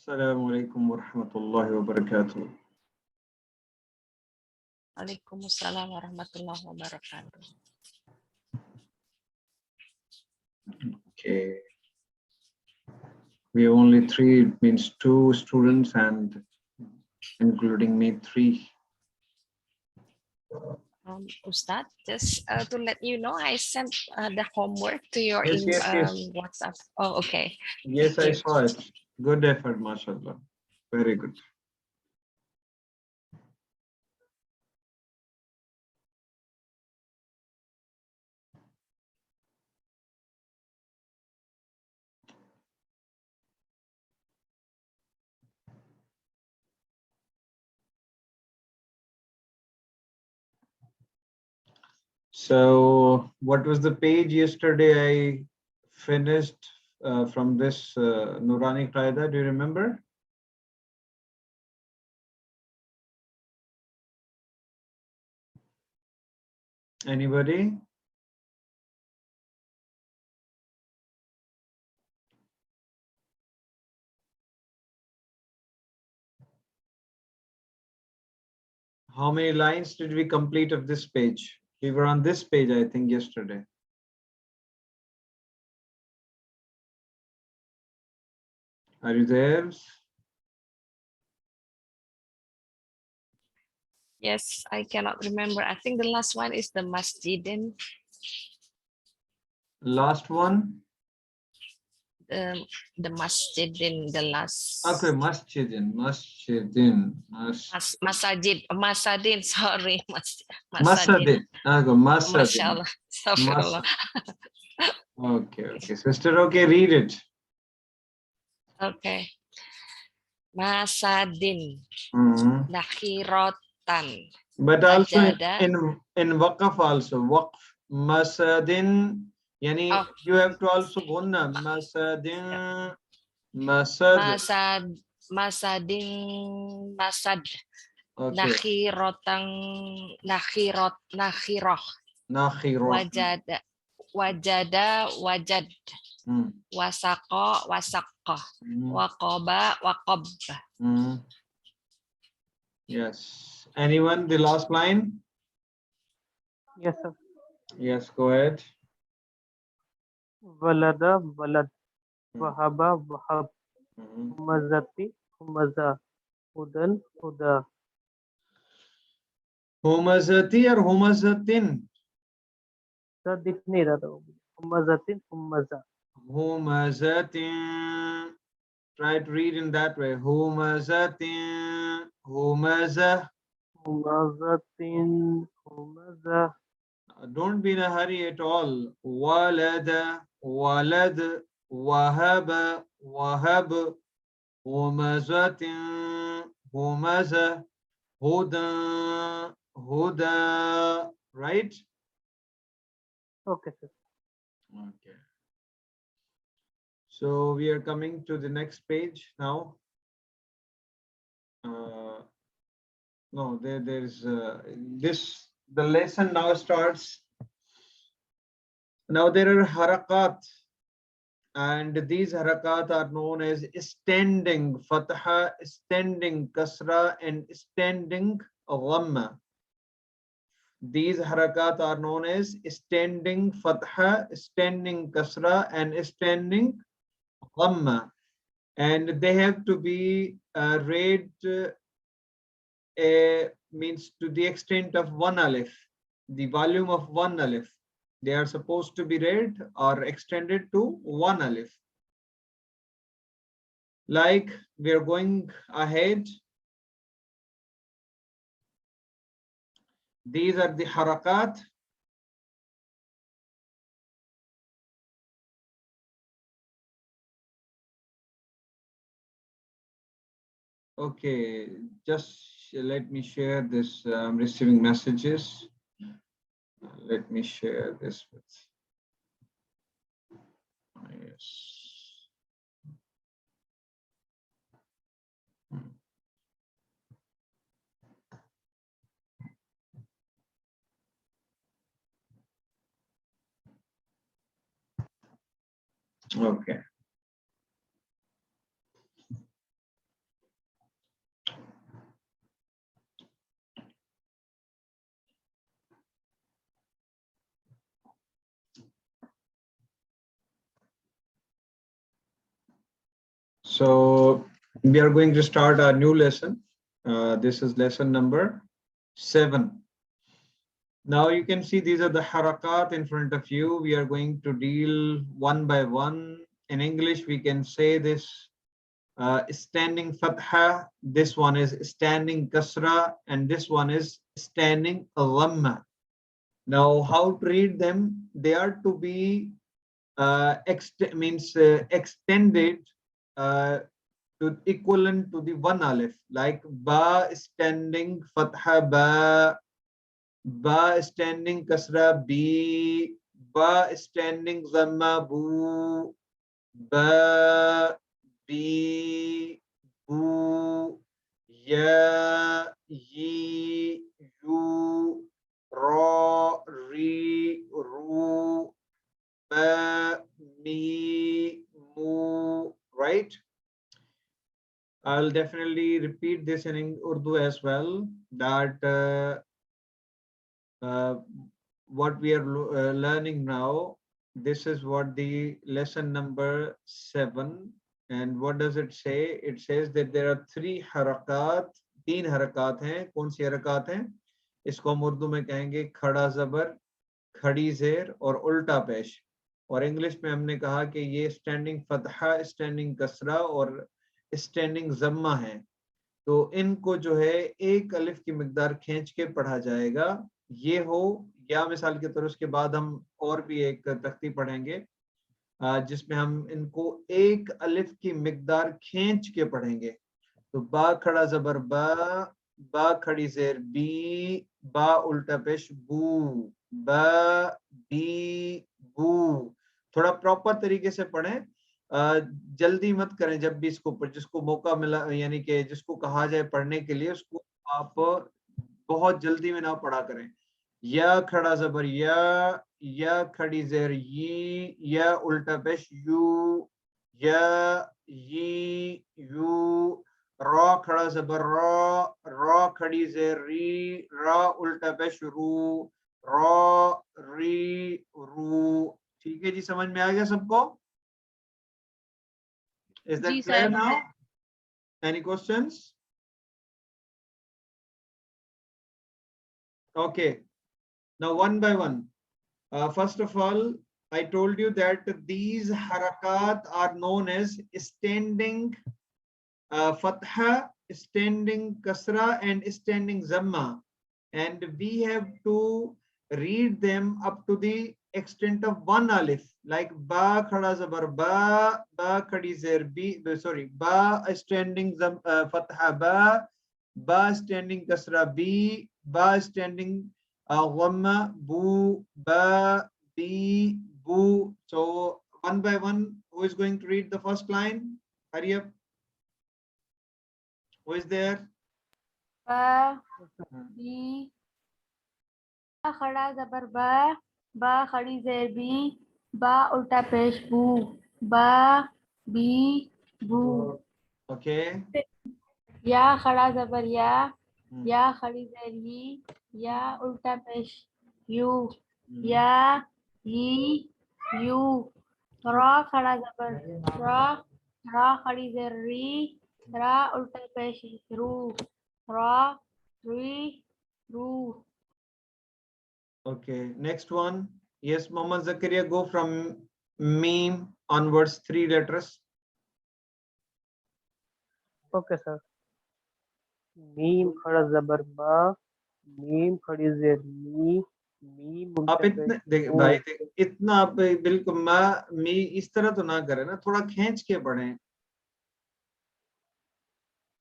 Assalamu alaikum wa rahmatullahi wa barakatuh. Waalaikumsalam warahmatullahi wabarakatuh. Okay. We have only three, it means two students and including me, three. Ustad, just to let you know, I sent the homework to your Yes. WhatsApp. Oh, okay. Yes, Thank I you. saw it. Good effort, mashallah. Very good. So what was the page yesterday I finished from this Nurani Qaida? Do you remember? Anybody? How many lines did we complete of this page? We were on this page, I think, yesterday. Are you there? Yes, I cannot remember. I think the last one is the masjidin. Last one? The masjidin, the last. Okay, masjidin. Masadin, sorry. Masadin. Okay, masadin. Mashallah. Astaghfirullah. Okay. Sister, okay, read it. Okay. Masadin. Nakhirotan. But also in waqaf also. Waqf. Masadin. Yani you have to also gunna. Masadin. Masad. Masad. Okay. Nakhiroh. Wajada. Wasaqo. Waqob. Yes. Anyone, the last line? Yes, sir. Yes, go ahead. Walada, walad. Wahaba, wahab. Humazati, humaza. Hudan, huda. Humazati or humazatin? Sir दिख नहीं रहा था हुमज़तिन हुमज़ा Humazatin. Try to read in that way. Humazatin. Humaza. हुमज़तिन हुमज़ा. Don't be in a hurry at all. Walada. Walad. Wahaba. Wahab. Humazatin. Humaza. Huda. Huda. Right? Okay, sir. Okay. So we are coming to the next page now. No, there's the lesson now starts. Now there are harakat, and these harakat are known as standing fatha, standing kasra, and standing ghamma. These harakat are known as standing fatha, standing kasra, and standing ghamma, and they have to be read means to the extent of one alif, the volume of one alif. They are supposed to be read or extended to one alif. Like we are going ahead. These are the harakat. Okay, just let me share this. I'm receiving messages. Let me share this with. Yes. Okay. So we are going to start our new lesson. This is lesson number 7. Now you can see these are the harakat in front of you. We are going to deal one by one. In English, we can say this standing fatha, this one is standing kasra, and this one is standing dhamma. Now, how to read them? They are to be extended to equivalent to the one alif, like ba standing fatha ba, ba standing kasra bi, ba standing dhamma bu, ba bi bu, ya yi yu, ra ri ru, ba mi mu. Right? I'll definitely repeat this in Urdu as well, that what we are learning now, this is what the lesson number 7. And what does it say? It says that there are 3 harakat, 3 harakat हैं. कौन सी हरकत हैं? इसको हम उर्दू में कहेंगे खड़ा जबर, खड़ी जेर और उल्टा पेश. और इंग्लिश में हमने कहा कि ये स्टैंडिंग फतहा, स्टैंडिंग कसरा और स्टैंडिंग जम्मा है. तो इनको जो है एक अलिफ की मिकदार खींच के पढ़ा जाएगा. ये हो या मिसाल के तौर, उसके बाद हम और भी एक तख्ती पढ़ेंगे जिसमें हम इनको एक अलिफ की मिकदार खींच के पढ़ेंगे. तो बा खड़ा जबर बा, बा खड़ी जेर बी, बा उल्टा पेश बू, बा बी बू. थोड़ा प्रॉपर तरीके से पढ़ें, जल्दी मत करें. जब भी इसको जिसको मौका मिला, यानी कि जिसको कहा जाए पढ़ने के लिए, उसको आप बहुत जल्दी में ना पढ़ा करें. या खड़ा जबर या खड़ी जेर ये, या उल्टा पेश यू, या ये यू, रा खड़ा जबर रा खड़ी जेर री, रा उल्टा पेश रू, रा री रू. ठीक है जी, समझ में आ गया सबको? Is that clear now? Any questions? Okay. Now one by one. First of all, I told you that these harakat are known as standing fatha, standing kasra, and standing zamma. And we have to read them up to the extent of one alif, like ba khada zabar ba, ba khadi zer b, sorry, ba standing fatha ba standing kasra b, ba standing dhamma bu, ba bi bu. So one by one, who is going to read the first line? Hurry up. Who is there? Ba bi, ba खड़ा जबर बा, बा खड़ी जेर B, बा उल्टा पेश बू, बा बी बू. Okay. या खड़ा जबर या खड़ी जेर यी, या उल्टा पेश यू, या यी यू. रा खड़ा जबर रा खड़ी जेर री, रा उल्टा पेश रू, रा री रू. Okay, next one. Yes, Mohammad Zakaria, go from meme onwards, 3 letters. Okay sir. Meme खड़ा जबर बा, मीम खड़ी जेर मी, मीम आप उल्टा इतने पेश मू. भाई इतना आप बिल्कुल मी इस तरह तो ना करें ना, थोड़ा खींच के पढ़ें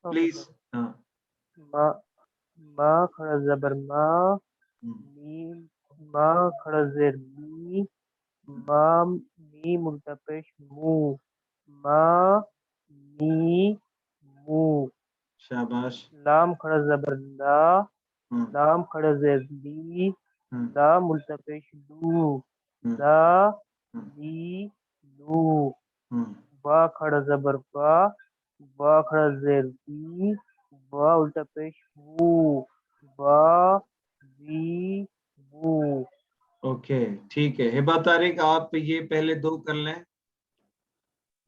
ओके प्लीज. सर. हाँ. मा खड़ा जबर मा, मीम मा खड़ा जेर मी, मा मीम उल्टा पेश मू, मा मी मू. शाबाश. लाम खड़ा जबर ला, लाम खड़ा जेर ली, लाम उल्टा पेश लू, ला ली लू. बा खड़ा जबर बा खड़ा जेर बी, बा उल्टा पेश बू, बा बी बू. ओके, ठीक है. हिबा तारिक, आप ये पहले 2 कर लें,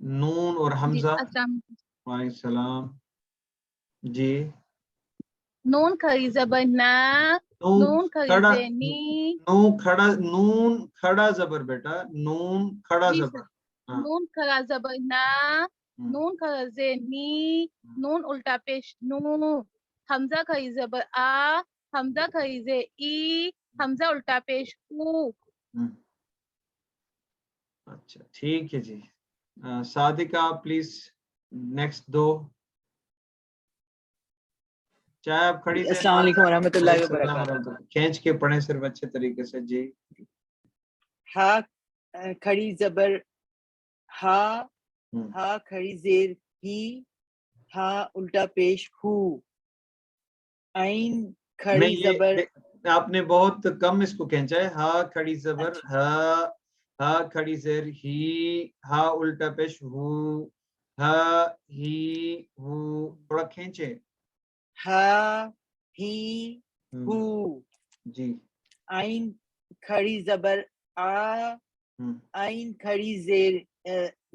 नून और हमजा. वालेकुम सलाम जी। नून खड़ी जबर ना, नून खड़ी खड़ा, ज़ेनी, नून खड़ा जबर बेटा, नून खड़ा जी जबर। सर, हाँ। नून खड़ा जबर ना, नून खड़ा ज़ेनी, नून उल्टा पेश नू, हमजा खड़ी जबर आ, हमजा खड़ी जे ई, हमजा उल्टा पेश ऊ। अच्छा ठीक है जी। सादिका प्लीज नेक्स्ट दो, चाहे आप खड़ी से अस्सलाम वालेकुम वरहमतुल्लाहि वबरकातुहू। खींच के पढ़े सिर्फ अच्छे तरीके से जी। हा खड़ी जबर हा, हा खड़ी जेर ही, हा उल्टा पेश हु, आइन खड़ी नहीं जबर आपने बहुत कम इसको खींचा है। हा खड़ी जबर हा, हा खड़ी जेर ही, हा उल्टा पेश हु, हा ही हु, थोड़ा खींचे। हा ही हु, जी। आइन खड़ी जबर आ, आइन खड़ी जेर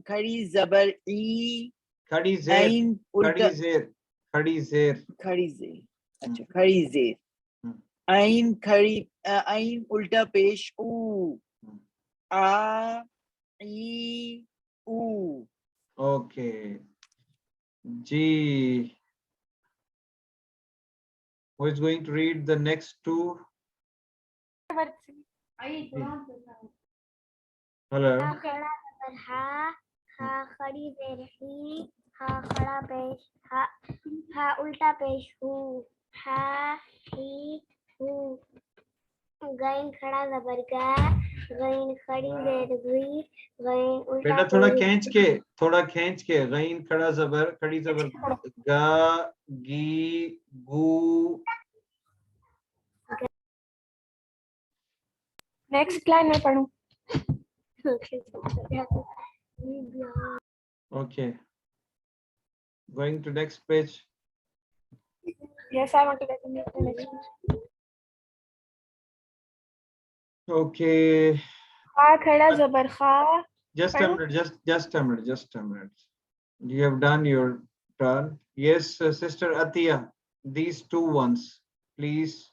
खड़ी जबर ई, खड़ी जेर, आइन उल्टा खड़ी जेर, खड़ी जेर, खड़ी जेर, अच्छा खड़ी जेर, आइन खड़ी आइन उल्टा पेश ऊ, आ ई ऊ। ओके जी। Who is going to read the next two? Hello. हा खड़ा जबर हा खड़ी जेर ही, हा खड़ा पेश हा, हा उल्टा पेश हु, हा ही हु। गैन खड़ा जबर गा, गैन खड़ी जेर गुई, गैन उल्टा बेटा थोड़ा पेश खींच के, थोड़ा खींच के। गईन खड़ा जबर, खड़ी जबर गा, गी, गू। नेक्स्ट लाइन में पढ़ूं। Okay. Going to next page. Yes, I want to get the next. Okay. हा खड़ा जबर खा। Just a minute. Just a minute. Just a minute. You have done your turn. Yes, Sister Atia. These two ones, please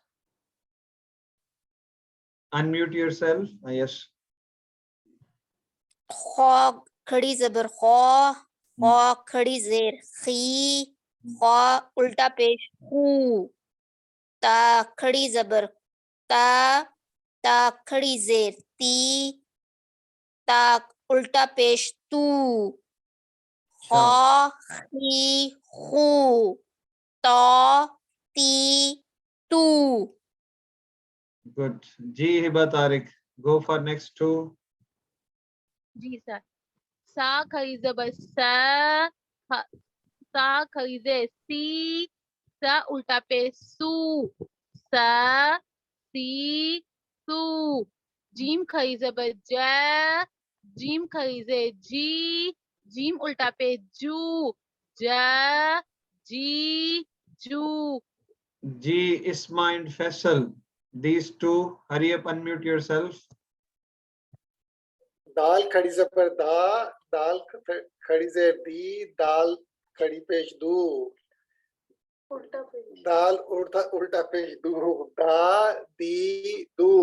unmute yourself. Yes. खौ खड़ी जबर खौ, खौ खड़ी जेर खी, खौ उल्टा पेश खू, ता खड़ी जबर ता, ता खड़ी जेर ती, ता उल्टा पेश तू, खौ खी खू, तो ती तू। Good. Ji Hiba Tariq. Go for next two. जी सर, सा खड़ी जबर सा, सा खड़ी जेर सी, सा उल्टा पेश सू, सा सी सू। जीम खड़ी जबर जा, जीम खड़ी जेर जी, जीम उल्टा पेश जू, जा जी जू। Ji Isma and Faisal. These two. Hurry up, unmute yourself. दाल खड़ी जबर दा, दाल खड़ी जेर दी, दाल खड़ी पेश दू, दाल उल्टा पेश दू, दा दी दू।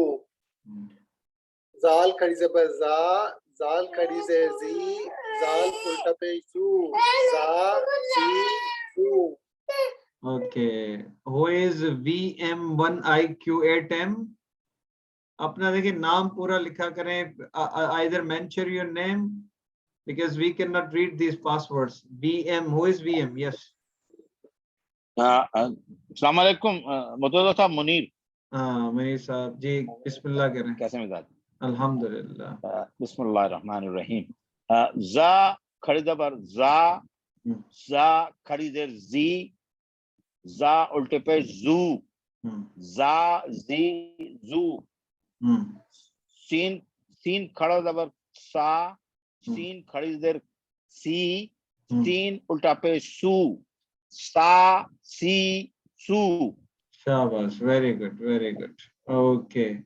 जाल खड़ी जबर जा, जाल खड़ी जेर जी, जाल उल्टा पेश जू, जा जी जू। Okay. Who is VM1IQ8M? अपना देखिए नाम पूरा लिखा करें. Either mention your name because we cannot read these passwords. VM. Who is VM? Yes. अस्सलाम वालेकुम मुतवल्ला साहब मुनीर। मुनीर साहब जी बिस्मिल्लाह करें। कैसे मिजाज? अल्हम्दुलिल्लाह। बिस्मिल्लाहिर्रहमानिर्रहीम। जा खड़ी जबर जा, जा खड़ी जेर जी, जा उल्टे पे जू, जा जी जू। सीन सीन खड़ा जबर सा, सीन खड़ी जेर सी, सीन उल्टा पे सू, सा सी सू। शाबाश, very good, very good. Okay.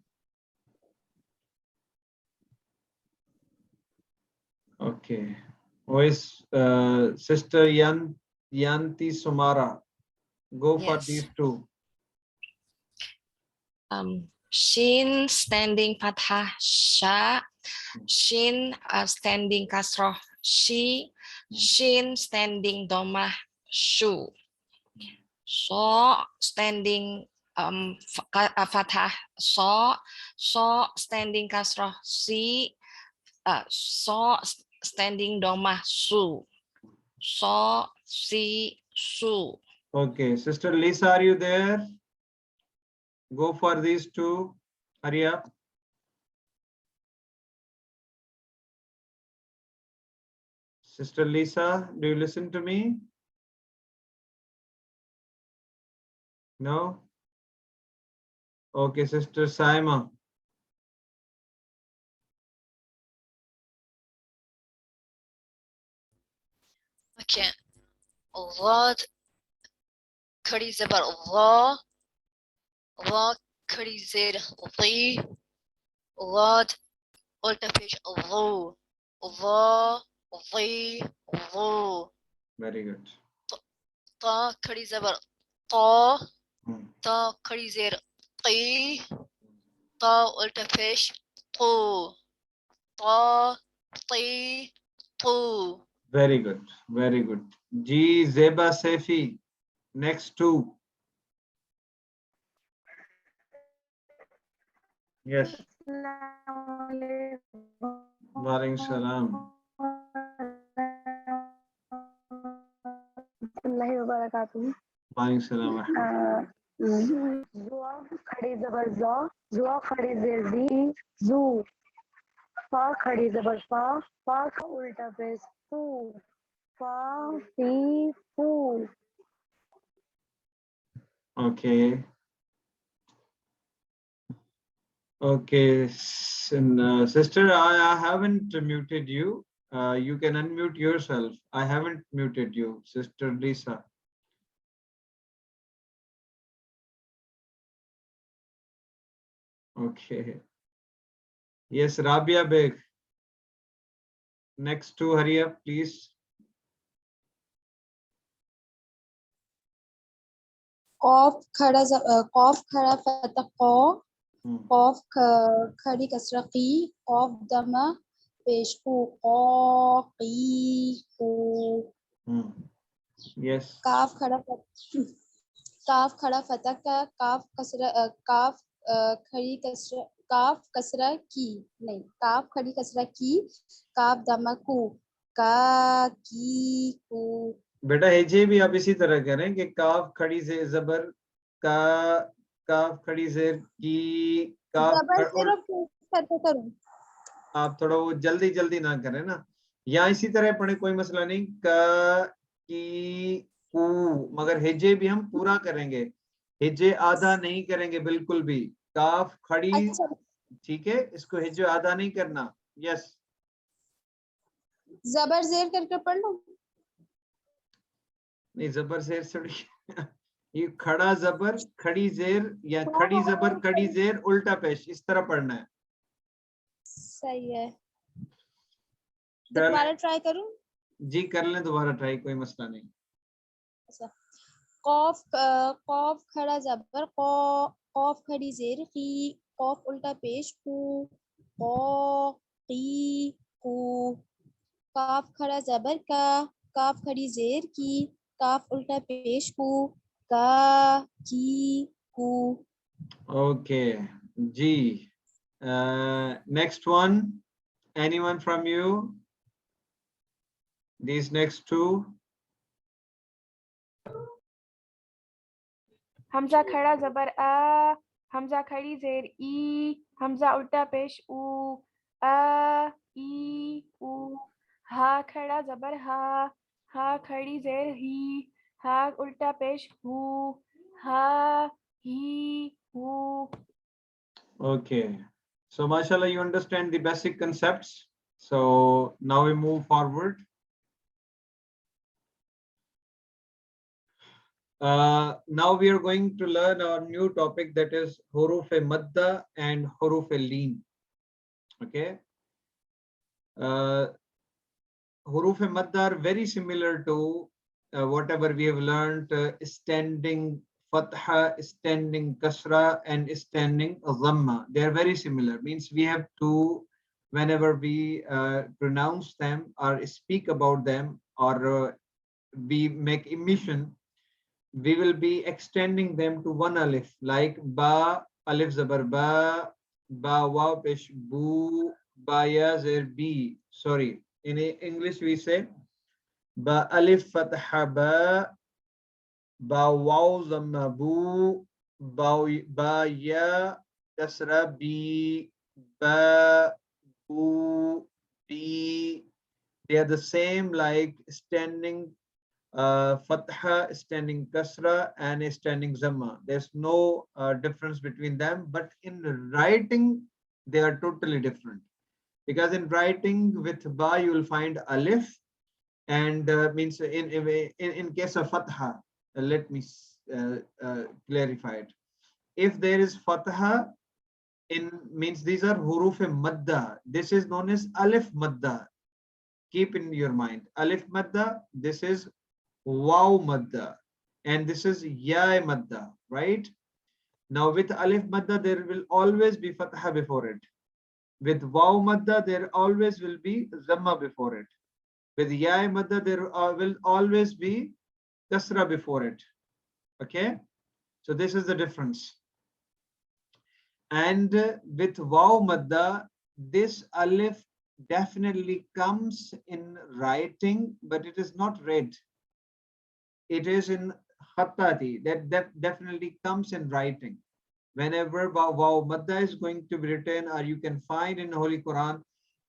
Okay. Who is Sister Yanti Sumara? Go for Yes. these two. Shin standing fathah sha, shin standing kasroh shi, shin standing domah shu. So standing fathah so standing kasroh si, so standing domah su, so si su. Okay, Sister Lisa, are you there? Go for these two. Hurry up. Sister Lisa, do you listen to me? No? Okay, Sister Saima. Okay. Allah खड़ी ज़बर Allah, Allah खड़ी ज़ेर ज़ी, Allah उल्टा पेश Allah, Allah ज़ी Allah. Very good. Ta खड़ी ज़बर Ta, Hmm. Ta खड़ी ज़ेर क़ी, Ta उल्टा पेश तू, Ta क़ी तू. Very good. Very good. G Zeba Sefi. Next two. Yes. Walaikum salam. Walaikum salam. जुआ खड़ी जबर ज़ा, जुआ खड़ी ज़ेर ज़ी, ज़ू। फा खड़ी जबर फा, फा का उल्टा पेश फू, फा फी फू। Okay. Okay. Sister, I haven't muted you. You can unmute yourself. I haven't muted you, Sister Lisa. Okay. Yes, Rabia Beg. Next two, hurry up, please. कॉफ खड़ा फतह कौ, कॉफ खड़ी कसरा की, कॉफ दमा पेश को कौ की को. Yes. काफ खड़ा फतह का, काफ खड़ी कसरा, काफ कसरा की नहीं, काफ खड़ी कसरा की, काफ दमा को का की को. बेटा हेजे भी आप इसी तरह करें कि काफ खड़ी से जबर का, काफ खड़ी से की, काफ करूं. आप थोड़ा वो जल्दी जल्दी ना करें ना, या इसी तरह पढ़े कोई मसला नहीं. का की कू, मगर हेजे भी हम पूरा करेंगे, हेजे आधा नहीं करेंगे बिल्कुल भी. काफ खड़ी, ठीक है, इसको हेजे आधा नहीं करना. यस. जबर जेर करके पढ़ लो. नहीं, जबर जेर थोड़ी ये खड़ा जबर खड़ी जेर या खड़ी जबर खड़ी जेर उल्टा पेश, इस तरह पढ़ना है. सही है. दोबारा ट्राई करूं? जी कर लें दोबारा ट्राई, कोई मसला नहीं. कॉफ खड़ा जबर कौ, कॉफ खड़ी जेर की, कॉफ उल्टा पेश कू, कौ की कू. काफ खड़ा जबर का, काफ खड़ी जेर की, काफ उल्टा पेश कू, का की कू. ओके जी. Next one, anyone from you? These next two. Hamza खड़ा जबर आ, हमजा खड़ी जेर ई, हमजा उल्टा पेश ऊ, आ ई ऊ. हा खड़ा जबर हा, हा खड़ी जेर ही, हा उल्टा पेश हू, हा ही हू. Okay, so mashallah you understand the basic concepts. So now we move forward. Now we are going to learn our new topic, that is huruf-e-madda and huruf-e-leen. Okay. huruf madda are very similar to whatever we have learned, standing fatha, standing kasra, and standing dhamma. They are very similar. Means we have to, whenever we pronounce them or speak about them, or we make emission, we will be extending them to one alif, like ba, alif zabar ba, ba waw pesh bu, ba ya zer bi. Sorry, in English we say ba alif fatha ba, ba waw dhamma bu, ba ya kasra bi, ba bu bi. They are the same, like standing fatha, standing kasra, and standing zamma. There's no difference between them, but in writing they are totally different, because in writing with ba you will find alif, and means in case of fatha, let me clarify it. If there is fatha in, means these are huruf madda, this is known as alif madda. Keep in your mind, alif madda, this is waw madda, and this is ya madda, right? Now with alif madda there will always be fatha before it. With waw madda there always will be zamma before it. With ya madda there will always be kasra before it. Okay, so this is the difference. And with waw madda, this alif definitely comes in writing, but it is not read. It is in khattati, that definitely comes in writing. Whenever waw madda is going to be written, or you can find in Holy Quran,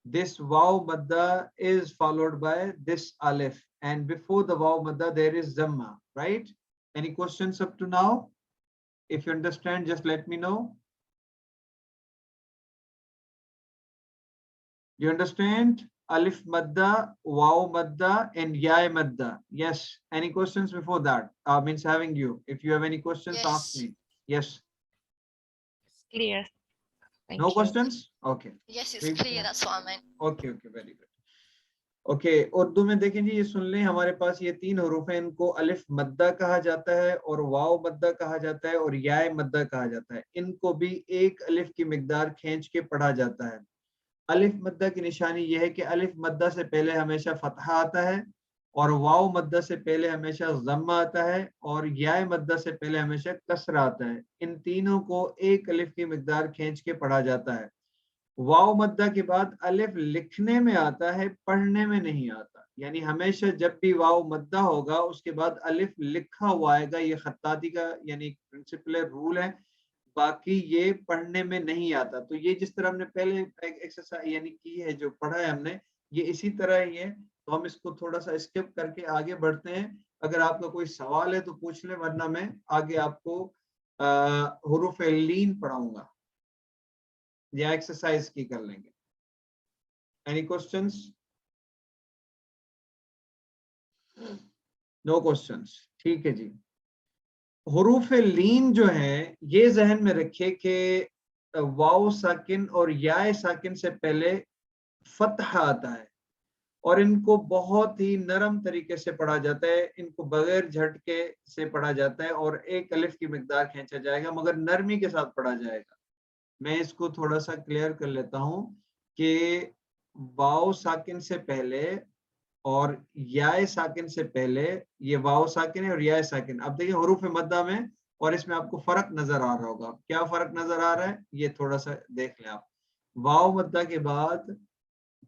this waw madda is followed by this alif, and before the waw madda there is zamma, right? Any questions up to now? If you understand, just let me know. You understand? Alif madda, waw madda, and ya madda. Yes. Any questions before that? Means having you. If you have any questions, ask Yes. me. Yes. Clear. Thank No you. questions? Okay. Yes, it's clear. That's what I meant. Okay, okay, very good. Okay, Urdu में देखें जी, ये सुन लें, हमारे पास ये तीन हरूफ हैं, इनको अलिफ मद्दा कहा जाता है, और वाव मद्दा कहा जाता है, और या मद्दा कहा जाता है। इनको भी एक अलिफ की मिकदार खींच के पढ़ा जाता है। अलिफ मद्दा की निशानी यह है कि अलिफ मद्दा से पहले हमेशा फतहा आता है, और वाव मद्दा से पहले हमेशा ज़म्मा आता है, और या मद्दा से पहले हमेशा कसरा आता है। इन तीनों को एक अलिफ की मिकदार खींच के पढ़ा जाता है। वाव मद्दा के बाद अलिफ लिखने में आता है, पढ़ने में नहीं आता। यानी हमेशा जब भी वाव मद्दा होगा उसके बाद अलिफ लिखा हुआ आएगा। ये खत्ताती का यानी प्रिंसिपल रूल है, बाकी ये पढ़ने में नहीं आता। तो ये जिस तरह हमने पहले एक्सरसाइज यानी की है, जो पढ़ा है हमने, ये इसी तरह ही है। तो हम इसको थोड़ा सा स्किप करके आगे बढ़ते हैं। अगर आपका कोई सवाल है तो पूछ ले, वरना मैं आगे आपको हुरूफ लीन पढ़ाऊंगा या एक्सरसाइज की कर लेंगे। Any questions? नो क्वेश्चंस, ठीक है जी। हुरूफ लीन जो है, ये जहन में रखिए कि वाव साकिन और या साकिन से पहले फतहा आता है, और इनको बहुत ही नरम तरीके से पढ़ा जाता है। इनको बगैर झटके से पढ़ा जाता है, और एक अलिफ की मिकदार खींचा जाएगा, मगर नरमी के साथ पढ़ा जाएगा। मैं इसको थोड़ा सा क्लियर कर लेता हूं कि वाव साकिन से पहले और या साकिन से पहले, ये वाव साकिन है और या साकिन। अब देखिए हुरूफ मद्दा में, और इसमें आपको फर्क नजर आ रहा होगा। क्या फर्क नजर आ रहा है, ये थोड़ा सा देख लें आप। वाव मद्दा के बाद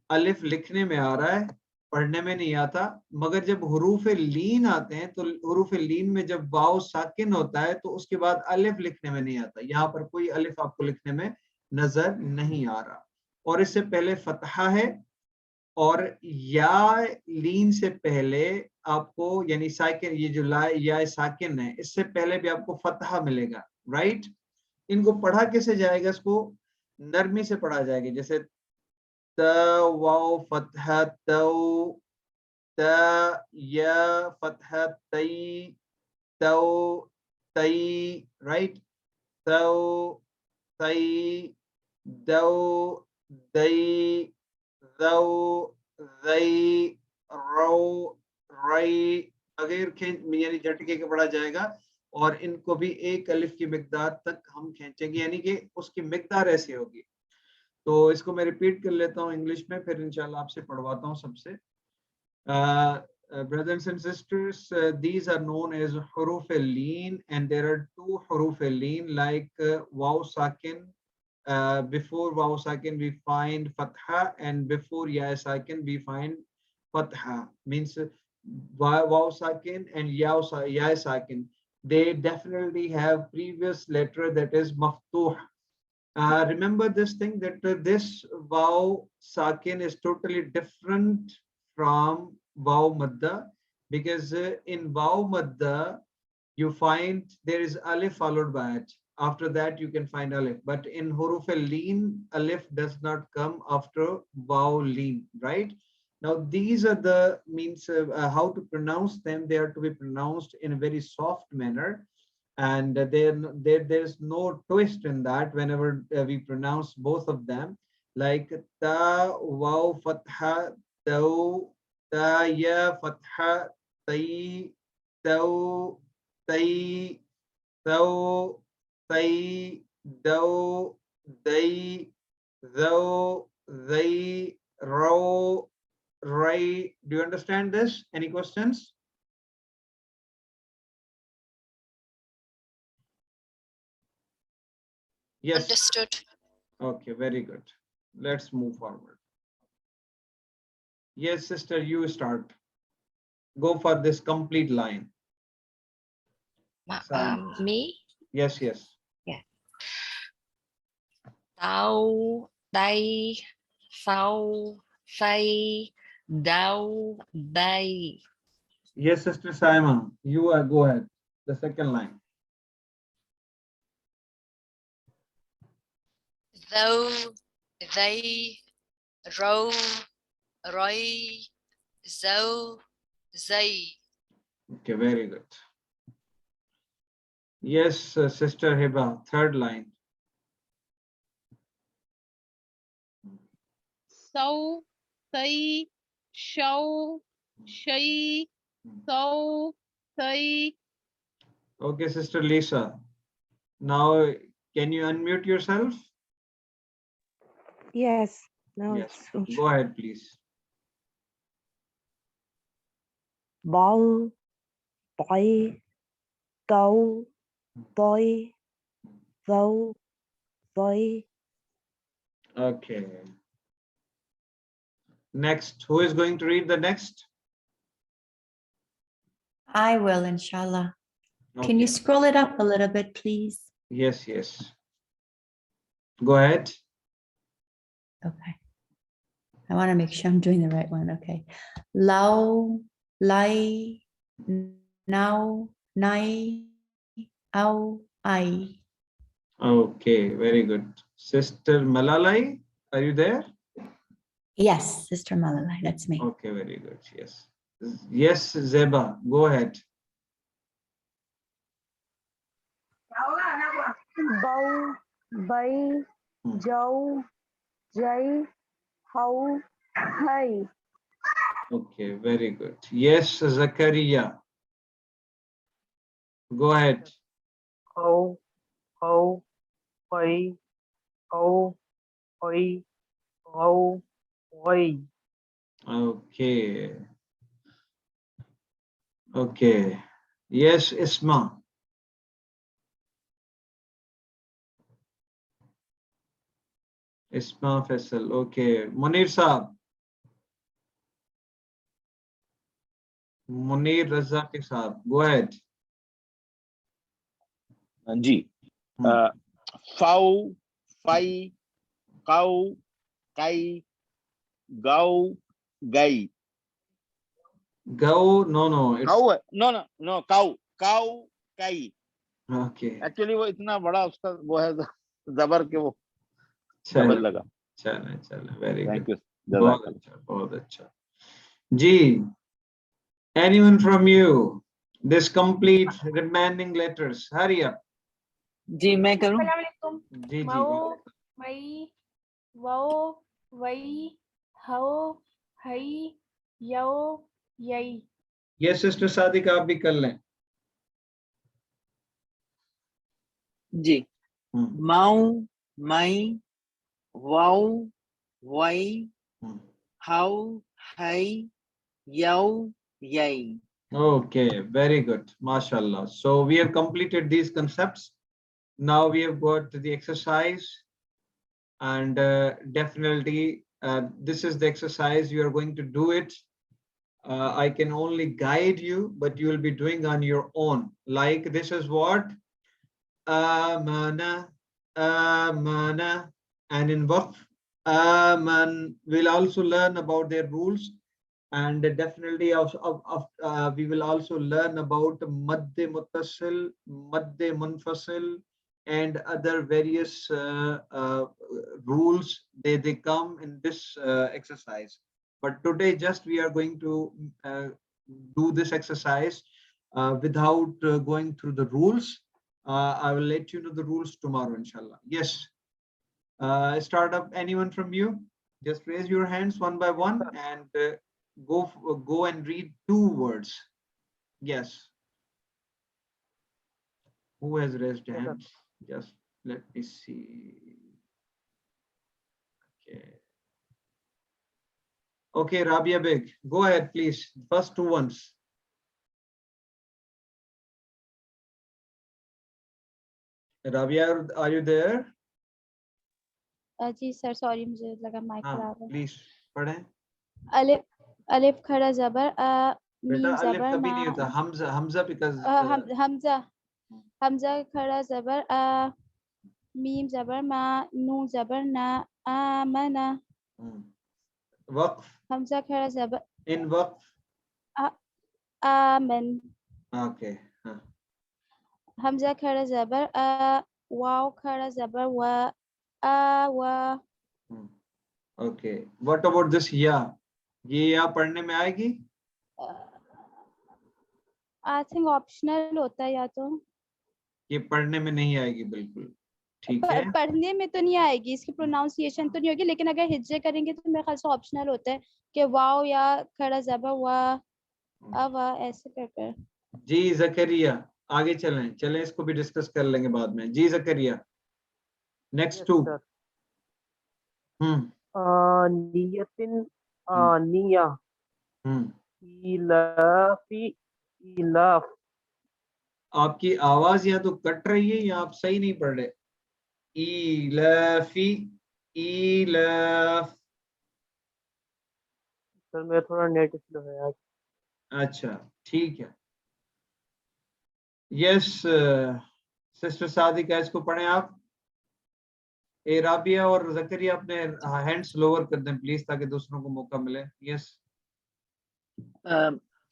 अलिफ लिखने में आ रहा है, पढ़ने में नहीं आता। मगर जब हुरूफ लीन आते हैं, तो हुरूफ लीन में जब वाव साकिन होता है तो उसके बाद अलिफ लिखने में नहीं आता। यहाँ पर कोई अलिफ आपको लिखने में नजर नहीं आ रहा, और इससे पहले फतहा है, और या लीन से पहले आपको यानी साकिन, ये जो या साकिन है, इससे पहले भी आपको फतहा मिलेगा, राइट? इनको पढ़ा कैसे जाएगा? इसको नरमी से पढ़ा जाएगा, जैसे त वाव फतहा तौ, त या फतहा तई, तौ तई, राइट? तौ तई, दौ दई, दौ दई, रो, राई, अगर यानी झटके के पढ़ा जाएगा और इनको भी एक अलिफ की मिकदार तक हम खींचेंगे, यानी कि उसकी मिकदार ऐसी होगी। तो इसको मैं रिपीट कर लेता हूँ इंग्लिश में, फिर इंशाल्लाह आपसे पढ़वाता हूँ सबसे। Brothers and sisters, these are known as huruf al-leen, and there are two huruf al-leen like waw sakin. Before waw sakin we find fatha, and before ya sakin we find fatha. Means waw sakin and ya sakin, they definitely have previous letter that is maftuh. Remember this thing that this waw sakin is totally different from waw madda, because in waw madda you find there is alif followed by it. After that you can find alif, but in huruf al-leen alif does not come after waw leen, right? Now these are the means how to pronounce them. They are to be pronounced in a very soft manner, and there's no twist in that whenever we pronounce both of them, like ta waw fatha taw, ta ya fatha tay, taw tay, taw tay, daw day, though they, row, ray. Do you understand this? Any questions? Yes. Understood. Okay, very good. Let's move forward. Yes, sister, you start. Go for this complete line. Me? Yes, yes. Tao, day, sau, say, dao, day. Yes, sister Simon, you go ahead. The second line. Though, they, row, roy, though, they. Okay, very good. Yes, sister Hiba, third line. So, say, show, shay, so, say. Okay, sister Lisa. Now, can you unmute yourself? Yes. Now Yes. it's Go ahead, please. ball, boy, go, boy, though, boy. Okay. Next, who is going to read the next? I will, inshallah. Can you Okay. scroll it up a little bit, please? Yes, yes. Go ahead. Okay. I want to make sure I'm doing the right one. Okay. Lao, lai, now, nai, au, ai. Okay, very good. Sister Malalai, are you there? Yes, Sister Malalai, that's me. Okay, very good. Yes. Yes, Zeba, go ahead. Bow, bay, jow, jay, how, hi. Okay, very good. Yes, Zakaria. Go ahead. Ho, oi, o, oi, o, oi. Okay. Okay. Yes, Isma. Isma Faisal. Okay. Munir Saab. Munir Razaki Saab. Go ahead. Ji फाउ, phi, cow, काई, गाउ, गाई. Go. No. It's cow है. No. Cow, cow, काई. okay. Actually वो इतना बड़ा उसका वो है जबर के वो चलो डबल लगा. चलो वेरी थैंक गुड. यू. बहुत अच्छा. जी. Anyone from you? This complete remaining letters. Hurry up. जी मैं करूं. अस्सलामुअलैकुम. जी. मऊ, मई, वो, वई, हो, हई, Yo, yay. Yes, Sister Sadika, आप भी कर लें. जी. Mau, mai, wow, why, how, hi, yow, yay. Okay, very good. MashaAllah. So we have completed these concepts. Now we have got the exercise, and definitely this is the exercise. You are going to do it. I can only guide you, but you will be doing on your own. Like this is what? Amana, amana. And in Waqf, aman, we'll also learn about their rules. And definitely we will also learn about madde muttasil, madde munfasil, and other various rules. They come in this exercise. But today just we are going to do this exercise without going through the rules. I will let you know the rules tomorrow, inshallah. Yes. Start up, anyone from you? Just raise your hands one by one and go and read 2 words. Yes. Who has raised hands? Just let me see. Okay. Okay, Rabia Beg, go ahead, please. First 2 ones. Rabia, are you there? जी sir sorry मुझे लगा mic खराब है. Please पढ़ें. अलिफ अलिफ खड़ा जबर अ बेटा मीम अलिफ जबर कभी ना नहीं होता. हमजा because हमजा हमजा खड़ा जबर अ मीम जबर मा नून जबर ना आमना. वक्फ. हमजा खड़ा जबर in waqf. Aman. Okay. Hamza खड़ा जबर अ वाव खड़ा जबर व व. Okay. What about this ya? ये या पढ़ने में आएगी? आई थिंक ऑप्शनल होता है या तो. ये पढ़ने में नहीं आएगी बिल्कुल. ठीक है. पढ़ने में तो नहीं आएगी, इसकी प्रोनाउंसिएशन तो नहीं होगी, लेकिन अगर हिज्जे करेंगे तो मेरे ख्याल से ऑप्शनल होता है कि वाव या खड़ा जबर व ऐसे कर. जी जकरिया, आगे चलें इसको भी डिस्कस कर लेंगे बाद में. जी जकरिया, नेक्स्ट 2. नियतिन निया. इलाफी इलाफ. आपकी आवाज या तो कट रही है या आप सही नहीं पढ़ रहे. इलाफी इलाफ. सर मेरा थोड़ा नेट स्लो है आज. अच्छा ठीक है. यस सिस्टर सादिका, इसको पढ़ें आप. ए राबिया और जकरिया अपने हैंड्स लोअर कर दें प्लीज, ताकि दूसरों को मौका मिले. यस.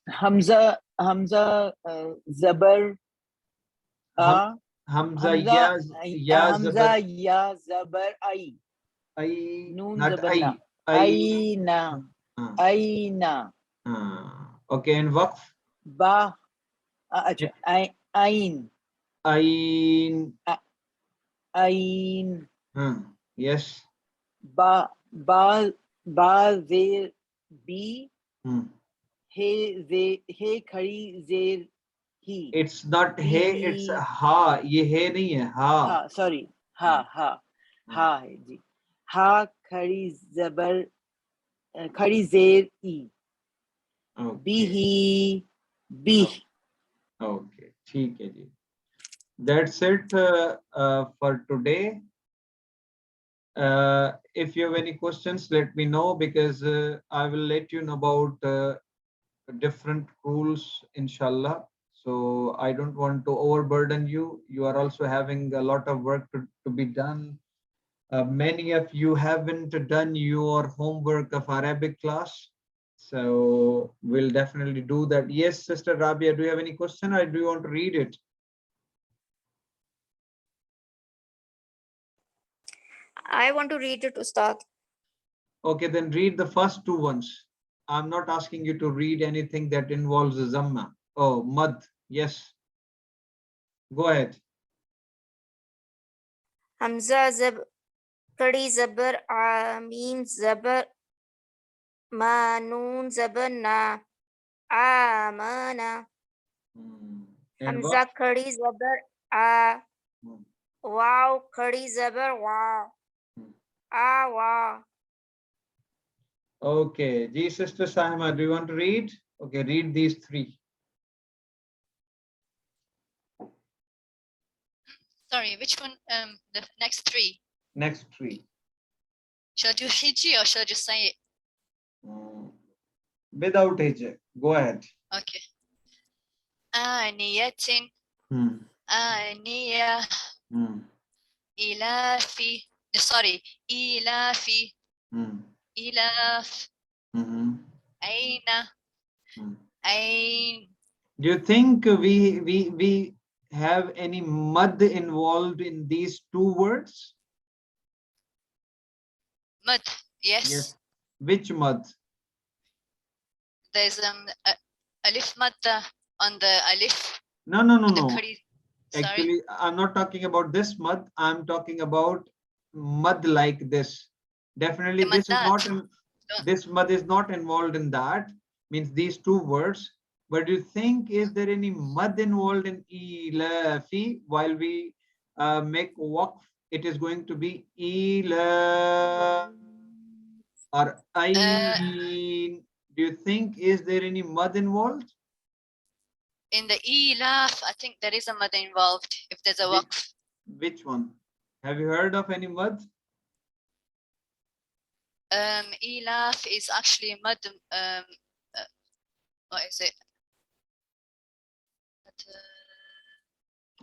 हमजा हमजा जबर आ. हमजा हमजा या जबर आई. आई नून not जबर आई. ना. आई ना. आई ना. ओके. एंड वक्फ. बा. अच्छा. आइन. आइन. आइन. यस. बा जेर बी. हे खड़ी जेर ही. इट्स नॉट हे, इट्स हा. ये हे नहीं है. हा. सॉरी. हा है जी. हा खड़ी जबर खड़ी जेर ई. B B. ओके ठीक है जी. That's it for today. If you have any questions, let me know, because I will let you know about different rules, inshallah. So I don't want to overburden you. You are also having a lot of work to be done. Many of you haven't done your homework of Arabic class. So we'll definitely do that. Yes, Sister Rabia, do you have any question, or do you want to read it? I want to read it, Ustad. Okay, then read the first 2 ones. I'm not asking you to read anything that involves zamma. Oh, mad. Yes. Go ahead. Hamza zab kadi zabar mim zabar Ma noon zabar na. Amana. And Hamza what? khadi zabar a. Hmm. Wow khadi zabar wow. Wow. Okay, Ji Sister Sahima, do you want to read? Okay, read these three. Sorry, which one? The next three. Next three. Shall I do hiji or shall I just say it? Without hijab. Go ahead. Okay. Aniyatin, Hmm. aniya, Hmm. ilafi. Sorry, ilafi, Hmm. ilaf, Hmm. aina, ain. Do you think we have any mud involved in these two words? Mud. Yes. Which mud? There's alif madda on the alif. No, no, no, The no. khadi. Sorry. Actually, I'm not talking about this mud. I'm talking about mud like this. Definitely, The this is not maddat. in, this mud is not involved in that. Means these two words. But do you think is there any mud involved in ilafi while we make waqf? It is going to be ila or ain. Do you think is there any mud involved? In the ilaf, I think there is a mud involved if there's a waqf. Which one? Have you heard of any mud? Ilaf is actually mud. What is it?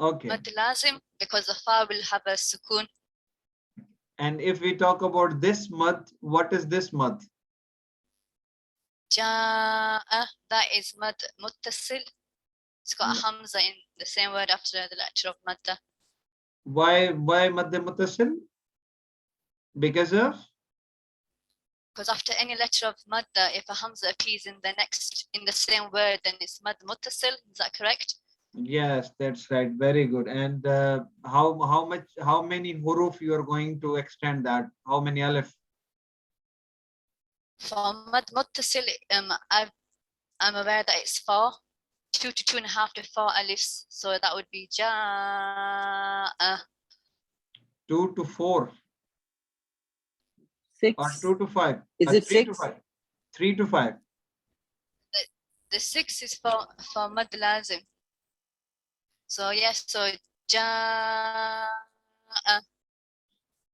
Okay. Mud lazim, because the fa will have a sukoon. And if we talk about this mud, what is this mud? Ja'a, that is mud muttasil. It's got a hamza in the same word after the letter of madda. Why mad muttasil? Because of? Because after any letter of madda, if a hamza appears in the same word, then it's mad muttasil. Is that correct? Yes, that's right. Very good. And how many huruf you are going to extend that? How many alif? For mad muttasil, I'm aware that it's 4, 2 to 2.5 to 4 alifs. So that would be ja'a. 2 to 4. 6. Or 2 to 5. Is Or it 3 to 6? 5. 3 to 5. The 6 is for mad lazim. So yes, so ja'a.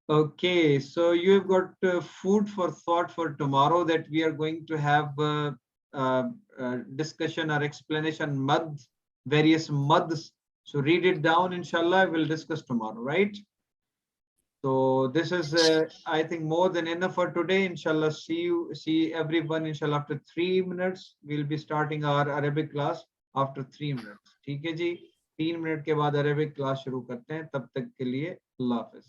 Okay, so you've got food for thought for tomorrow that we are going to have discussion or explanation mud, various muds. So read it down, inshallah. We'll discuss tomorrow, right? So this is, I think, more than enough for today. Inshallah, see everyone. Inshallah, after 3 minutes, we'll be starting our Arabic class after 3 minutes. ठीक है जी? 3 minute के बाद Arabic class शुरू करते हैं. तब तक के लिए अल्लाह हाफिज.